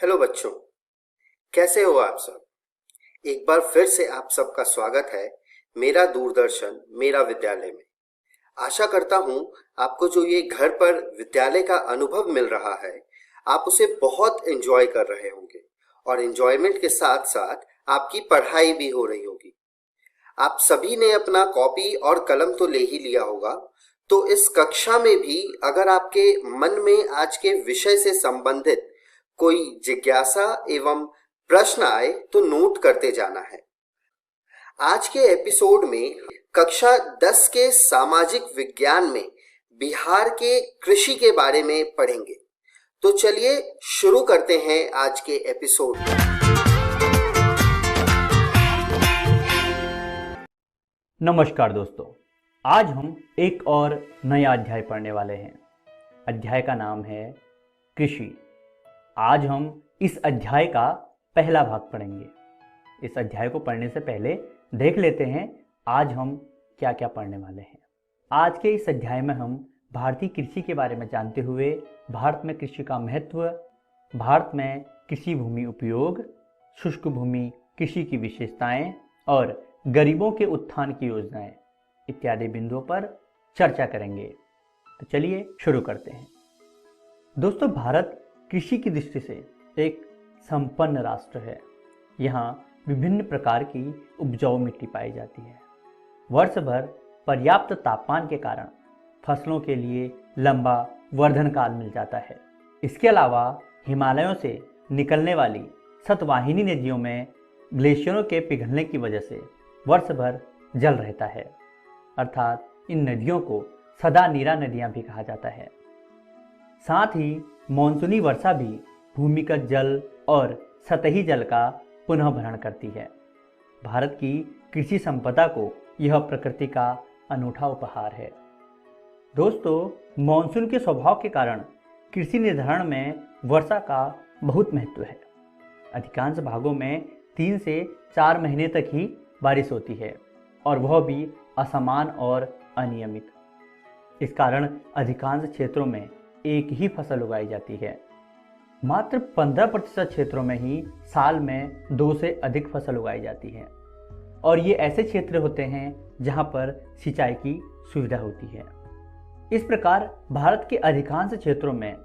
Hello बच्चों, कैसे हो आप सब। एक बार फिर से आप सबका स्वागत है मेरा दूरदर्शन मेरा विद्यालय में। आशा करता हूं आपको जो ये घर पर विद्यालय का अनुभव मिल रहा है आप उसे बहुत एंजॉय कर रहे होंगे और एंजॉयमेंट के साथ साथ आपकी पढ़ाई भी हो रही होगी। आप सभी ने अपना कॉपी और कलम तो ले ही लिया होगा, तो इस कक्षा में भी अगर आपके मन में आज के विषय से संबंधित कोई जिज्ञासा एवं प्रश्न आए तो नोट करते जाना है। आज के एपिसोड में कक्षा 10 के सामाजिक विज्ञान में बिहार के कृषि के बारे में पढ़ेंगे। तो चलिए शुरू करते हैं आज के एपिसोड को। नमस्कार दोस्तों, आज हम एक और नया अध्याय पढ़ने वाले हैं। अध्याय का नाम है कृषि। आज हम इस अध्याय का पहला भाग पढ़ेंगे। इस अध्याय को पढ़ने से पहले देख लेते हैं आज हम क्या क्या पढ़ने वाले हैं। आज के इस अध्याय में हम भारतीय कृषि के बारे में जानते हुए भारत में कृषि का महत्व, भारत में कृषि भूमि उपयोग, शुष्क भूमि कृषि की विशेषताएं और गरीबों के उत्थान की योजनाएं इत्यादि बिंदुओं पर चर्चा करेंगे। तो चलिए शुरू करते हैं। दोस्तों, भारत कृषि की दृष्टि से एक संपन्न राष्ट्र है। यहाँ विभिन्न प्रकार की उपजाऊ मिट्टी पाई जाती है। वर्ष भर पर्याप्त तापमान के कारण फसलों के लिए लंबा वर्धन काल मिल जाता है। इसके अलावा हिमालयों से निकलने वाली सतवाहिनी नदियों में ग्लेशियरों के पिघलने की वजह से वर्ष भर जल रहता है, अर्थात इन नदियों को सदा नीरा नदियाँ भी कहा जाता है। साथ ही मानसूनी वर्षा भी भूमिगत जल और सतही जल का पुनः भरण करती है। भारत की कृषि संपदा को यह प्रकृति का अनूठा उपहार है। दोस्तों, मानसून के स्वभाव के कारण कृषि निर्धारण में वर्षा का बहुत महत्व है। अधिकांश भागों में 3 से 4 महीने तक ही बारिश होती है और वह भी असमान और अनियमित। इस कारण अधिकांश क्षेत्रों में एक ही फसल उगाई जाती है। मात्र 15% क्षेत्रों में ही साल में 2 से अधिक फसल उगाई जाती है और ये ऐसे क्षेत्र होते हैं जहां पर सिंचाई की सुविधा होती है। इस प्रकार भारत के अधिकांश क्षेत्रों में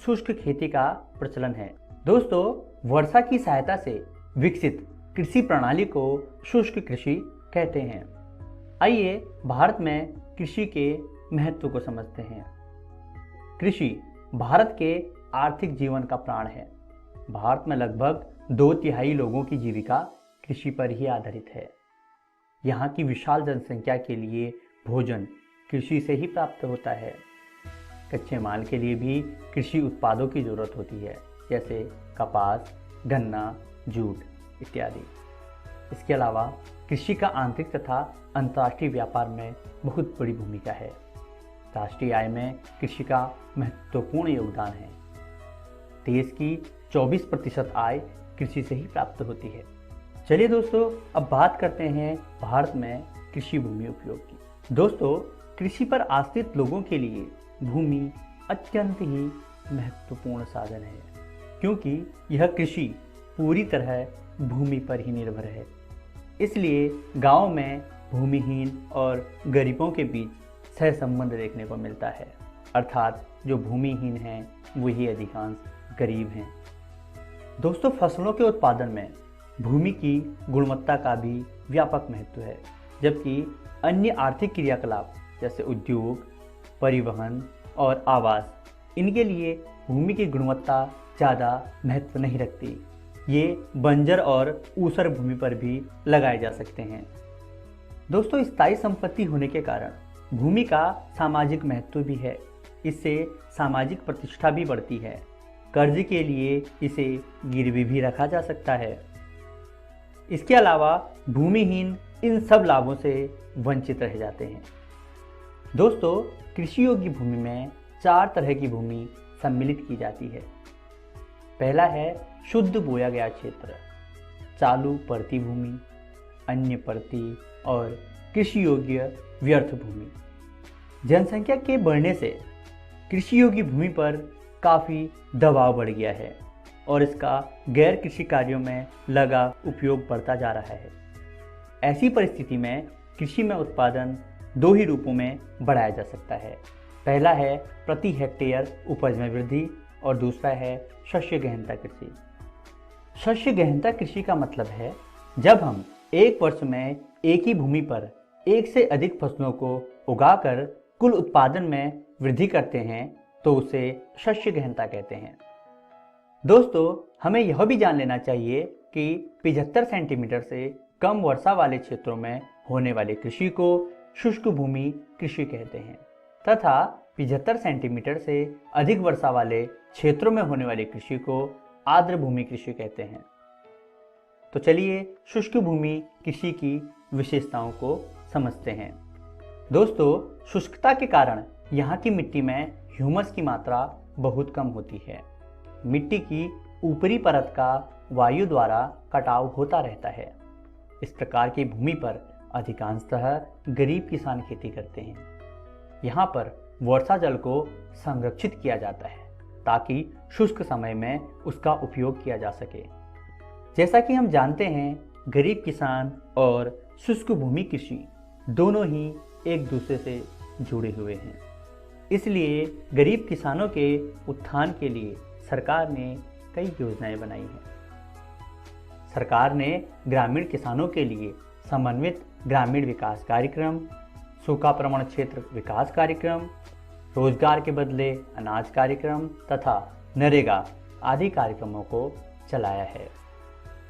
शुष्क खेती का प्रचलन है। दोस्तों, वर्षा की सहायता से विकसित कृषि प्रणाली को शुष्क कृषि कहते हैं। आइए भारत में कृषि के महत्व को समझते हैं। कृषि भारत के आर्थिक जीवन का प्राण है। भारत में लगभग 2/3 लोगों की जीविका कृषि पर ही आधारित है। यहाँ की विशाल जनसंख्या के लिए भोजन कृषि से ही प्राप्त होता है। कच्चे माल के लिए भी कृषि उत्पादों की जरूरत होती है, जैसे कपास, गन्ना, जूट इत्यादि। इसके अलावा कृषि का आंतरिक तथा अंतर्राष्ट्रीय व्यापार में बहुत बड़ी भूमिका है। राष्ट्रीय आय में कृषि का महत्वपूर्ण योगदान है। देश की 24% आय कृषि से ही प्राप्त होती है। चलिए दोस्तों, अब बात करते हैं भारत में कृषि भूमि उपयोग की। दोस्तों, कृषि पर आश्रित लोगों के लिए भूमि अत्यंत ही महत्वपूर्ण साधन है, क्योंकि यह कृषि पूरी तरह भूमि पर ही निर्भर है। इसलिए गांव में भूमिहीन और गरीबों के बीच सहसंबंध देखने को मिलता है, अर्थात जो भूमिहीन हैं वही अधिकांश गरीब हैं। दोस्तों, फसलों के उत्पादन में भूमि की गुणवत्ता का भी व्यापक महत्व है, जबकि अन्य आर्थिक क्रियाकलाप जैसे उद्योग, परिवहन और आवास, इनके लिए भूमि की गुणवत्ता ज़्यादा महत्व नहीं रखती। ये बंजर और ऊसर भूमि पर भी लगाए जा सकते हैं। दोस्तों, स्थायी संपत्ति होने के कारण भूमि का सामाजिक महत्व भी है। इससे सामाजिक प्रतिष्ठा भी बढ़ती है। कर्ज के लिए इसे गिरवी भी रखा जा सकता है। इसके अलावा भूमिहीन इन सब लाभों से वंचित रह जाते हैं। दोस्तों, कृषि योग्य भूमि में 4 तरह की भूमि सम्मिलित की जाती है। पहला है शुद्ध बोया गया क्षेत्र, चालू परती भूमि, अन्य परती और कृषि योग्य व्यर्थ भूमि। जनसंख्या के बढ़ने से कृषि योग्य भूमि पर काफ़ी दबाव बढ़ गया है। और इसका गैर कृषि कार्यों में लगा उपयोग बढ़ता जा रहा है। ऐसी परिस्थिति में कृषि में उत्पादन दो ही रूपों में बढ़ाया जा सकता है। पहला है प्रति हेक्टेयर उपज में वृद्धि और दूसरा है शस्य गहनता कृषि। शस्य गहनता कृषि का मतलब है जब हम एक वर्ष में एक ही भूमि पर एक से अधिक फसलों को उगाकर कुल उत्पादन में वृद्धि करते हैं तो उसे शस्य गहनता कहते हैं। दोस्तों, हमें यह भी जान लेना चाहिए कि 75 सेंटीमीटर से कम वर्षा वाले क्षेत्रों में होने वाली कृषि को शुष्क भूमि कृषि कहते हैं तथा 75 सेंटीमीटर से अधिक वर्षा वाले क्षेत्रों में होने वाली कृषि को आर्द्र भूमि कृषि कहते हैं। तो चलिए शुष्क भूमि कृषि की विशेषताओं को समझते हैं। दोस्तों, शुष्कता के कारण यहाँ की मिट्टी में ह्यूमस की मात्रा बहुत कम होती है। मिट्टी की ऊपरी परत का वायु द्वारा कटाव होता रहता है। इस प्रकार की भूमि पर अधिकांशतः गरीब किसान खेती करते हैं। यहाँ पर वर्षा जल को संरक्षित किया जाता है ताकि शुष्क समय में उसका उपयोग किया जा सके। जैसा कि हम जानते हैं, गरीब किसान और शुष्क भूमि कृषि दोनों ही एक दूसरे से जुड़े हुए हैं। इसलिए गरीब किसानों के उत्थान के लिए सरकार ने कई योजनाएं बनाई हैं। सरकार ने ग्रामीण किसानों के लिए समन्वित ग्रामीण विकास कार्यक्रम, सूखा प्रवण क्षेत्र विकास कार्यक्रम, रोजगार के बदले अनाज कार्यक्रम तथा नरेगा आदि कार्यक्रमों को चलाया है।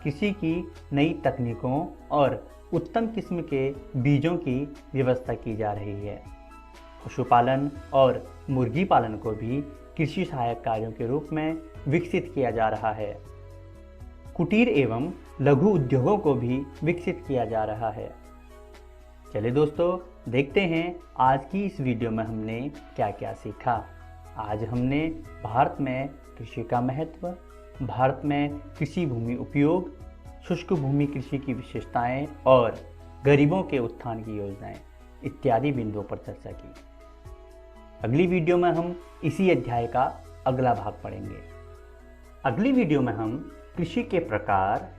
कृषि की नई तकनीकों और उत्तम किस्म के बीजों की व्यवस्था की जा रही है। पशुपालन और मुर्गी पालन को भी कृषि सहायक कार्यों के रूप में विकसित किया जा रहा है। कुटीर एवं लघु उद्योगों को भी विकसित किया जा रहा है। चलिए दोस्तों, देखते हैं आज की इस वीडियो में हमने क्या क्या सीखा। आज हमने भारत में कृषि का महत्व, भारत में कृषि भूमि उपयोग, शुष्क भूमि कृषि की विशेषताएं और गरीबों के उत्थान की योजनाएं इत्यादि बिंदुओं पर चर्चा की। अगली वीडियो में हम इसी अध्याय का अगला भाग पढ़ेंगे। अगली वीडियो में हम कृषि के प्रकार,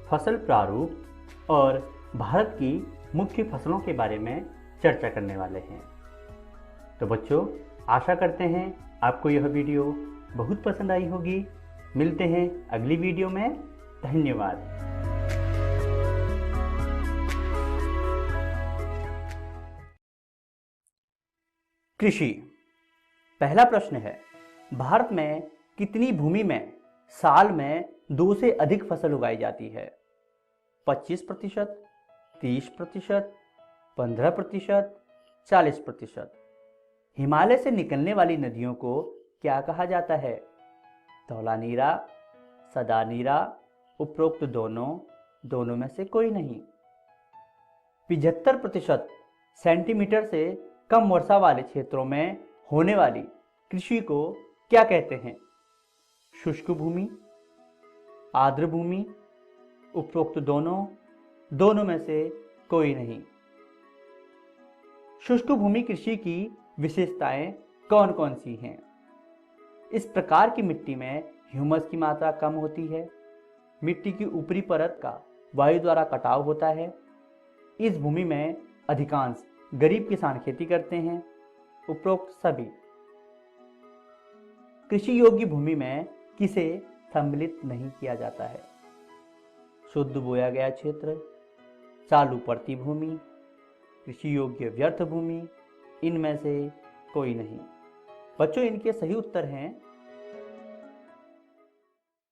फसल प्रारूप और भारत की मुख्य फसलों के बारे में चर्चा करने वाले हैं। तो बच्चों, आशा करते हैं आपको यह वीडियो बहुत पसंद आई होगी। मिलते हैं अगली वीडियो में। धन्यवाद। कृषि। पहला प्रश्न है, भारत में कितनी भूमि में साल में 2 से अधिक फसल उगाई जाती है? 25%, 30%, 15%, 40%। हिमालय से निकलने वाली नदियों को क्या कहा जाता है? धौलानीरा, सदानीरा, उपरोक्त दोनों में से कोई नहीं। 75% सेंटीमीटर से कम वर्षा वाले क्षेत्रों में होने वाली कृषि को क्या कहते हैं? शुष्क भूमि, आर्द्र भूमि, उपरोक्त दोनों में से कोई नहीं। शुष्क भूमि कृषि की विशेषताएं कौन कौन सी हैं? इस प्रकार की मिट्टी में ह्यूमस की मात्रा कम होती है। मिट्टी की ऊपरी परत का वायु द्वारा कटाव होता है। इस भूमि में अधिकांश गरीब किसान खेती करते हैं। उपरोक्त सभी। कृषि योग्य भूमि में किसे सम्मिलित नहीं किया जाता है? शुद्ध बोया गया क्षेत्र, चालू पड़ती भूमि, कृषि योग्य व्यर्थ भूमि, इनमें से कोई नहीं। बच्चों, इनके सही उत्तर हैं